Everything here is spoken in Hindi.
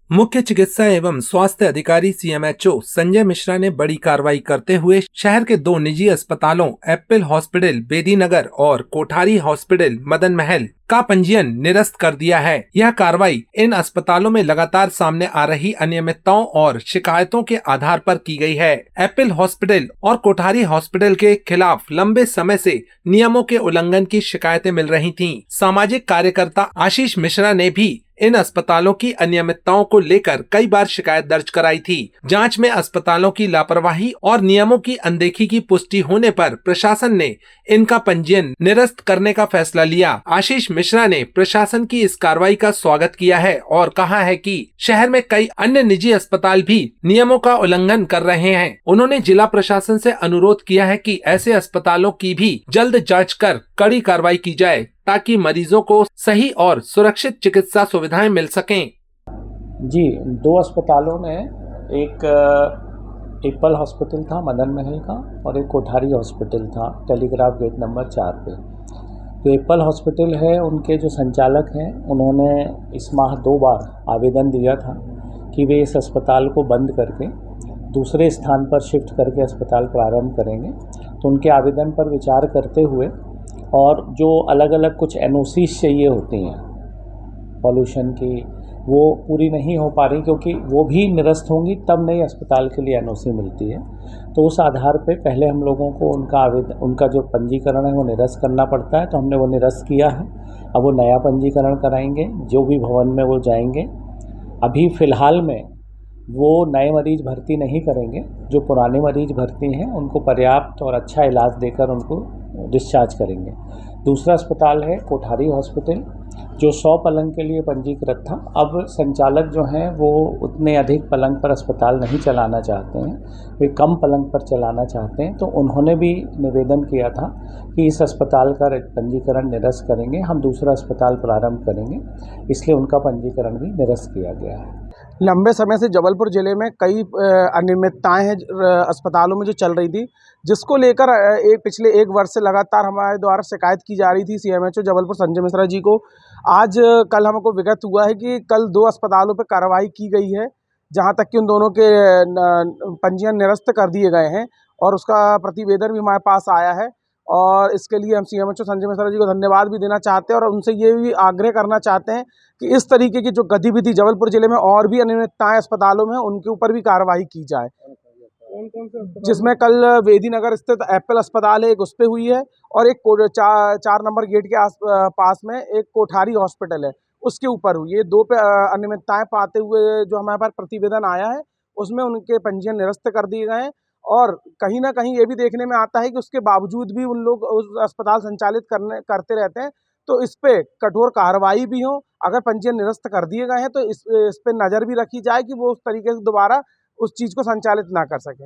मुख्य चिकित्सा एवं स्वास्थ्य अधिकारी सीएमएचओ संजय मिश्रा ने बड़ी कार्रवाई करते हुए शहर के 2 निजी अस्पतालों एप्पल हॉस्पिटल बेदीनगर और कोठारी हॉस्पिटल मदन महल का पंजीयन निरस्त कर दिया है। यह कार्रवाई इन अस्पतालों में लगातार सामने आ रही अनियमितताओं और शिकायतों के आधार पर की गई है। एप्पल हॉस्पिटल और कोठारी हॉस्पिटल के खिलाफ लंबे समय से नियमों के उल्लंघन की शिकायतें मिल रही थीं। सामाजिक कार्यकर्ता आशीष मिश्रा ने भी इन अस्पतालों की अनियमितताओं को लेकर कई बार शिकायत दर्ज कराई थी। जांच में अस्पतालों की लापरवाही और नियमों की अनदेखी की पुष्टि होने पर प्रशासन ने इनका पंजीयन निरस्त करने का फैसला लिया। आशीष मिश्रा ने प्रशासन की इस कार्रवाई का स्वागत किया है और कहा है कि शहर में कई अन्य निजी अस्पताल भी नियमों का उल्लंघन कर रहे हैं। उन्होंने जिला प्रशासन से अनुरोध किया है कि ऐसे अस्पतालों की भी जल्द जांच कर कड़ी कार्रवाई की जाए ताकि मरीजों को सही और सुरक्षित चिकित्सा सुविधाएं मिल सकें। जी, 2 अस्पतालों में एक एप्पल हॉस्पिटल था मदन महल का और एक कोठारी हॉस्पिटल था टेलीग्राफ गेट नंबर 4 पे। तो एप्पल हॉस्पिटल है, उनके जो संचालक हैं उन्होंने इस माह 2 बार आवेदन दिया था कि वे इस अस्पताल को बंद करके दूसरे स्थान पर शिफ्ट करके अस्पताल प्रारंभ करेंगे। तो उनके आवेदन पर विचार करते हुए और जो अलग अलग कुछ एनओसीज चाहिए होती हैं पॉल्यूशन की, वो पूरी नहीं हो पा रही क्योंकि वो भी निरस्त होंगी तब नई अस्पताल के लिए एनओसी मिलती है। तो उस आधार पे पहले हम लोगों को उनका जो पंजीकरण है वो निरस्त करना पड़ता है, तो हमने वो निरस्त किया है। अब वो नया पंजीकरण कराएंगे, जो भी भवन में वो जाएंगे। अभी फ़िलहाल में वो नए मरीज भर्ती नहीं करेंगे, जो पुराने मरीज भर्ती हैं उनको पर्याप्त और अच्छा इलाज देकर उनको डिस्चार्ज करेंगे। दूसरा अस्पताल है कोठारी हॉस्पिटल, जो 100 पलंग के लिए पंजीकृत था। अब संचालक जो हैं वो उतने अधिक पलंग पर अस्पताल नहीं चलाना चाहते हैं, वे कम पलंग पर चलाना चाहते हैं। तो उन्होंने भी निवेदन किया था कि इस अस्पताल का पंजीकरण निरस्त करेंगे, हम दूसरा अस्पताल प्रारंभ करेंगे, इसलिए उनका पंजीकरण भी निरस्त किया गया है। लंबे समय से जबलपुर ज़िले में कई अनियमितताएं हैं अस्पतालों में जो चल रही थी, जिसको लेकर पिछले 1 वर्ष से लगातार हमारे द्वारा शिकायत की जा रही थी सीएमएचओ जबलपुर संजय मिश्रा जी को। आज कल हमको विगत हुआ है कि कल 2 अस्पतालों पर कार्रवाई की गई है, जहां तक कि उन दोनों के पंजीयन निरस्त कर दिए गए हैं और उसका प्रतिवेदन भी हमारे पास आया है। और इसके लिए हम सीएमएचओ संजय मिश्रा जी को धन्यवाद भी देना चाहते हैं और उनसे ये भी आग्रह करना चाहते हैं कि इस तरीके की जो गतिविधि जबलपुर ज़िले में और भी अनियमितताएं अस्पतालों में उनके ऊपर भी कार्रवाई की जाए। जिसमें कल बेदीनगर स्थित एप्पल अस्पताल है, एक उस पे हुई है और एक 4 नंबर गेट के पास में एक कोठारी हॉस्पिटल है, उसके ऊपर हुई। ये 2 पे अनियमितताएं पाते हुए जो हमारे पास प्रतिवेदन आया है उसमें उनके पंजीयन निरस्त कर दिए गए हैं। और कहीं ना कहीं ये भी देखने में आता है कि उसके बावजूद भी उन लोग उस अस्पताल संचालित करते रहते हैं। तो इस पे कठोर कार्रवाई भी हो, अगर पंजीयन निरस्त कर दिए गए हैं तो इस पे नज़र भी रखी जाए कि वो उस तरीके से दोबारा उस चीज़ को संचालित ना कर सके।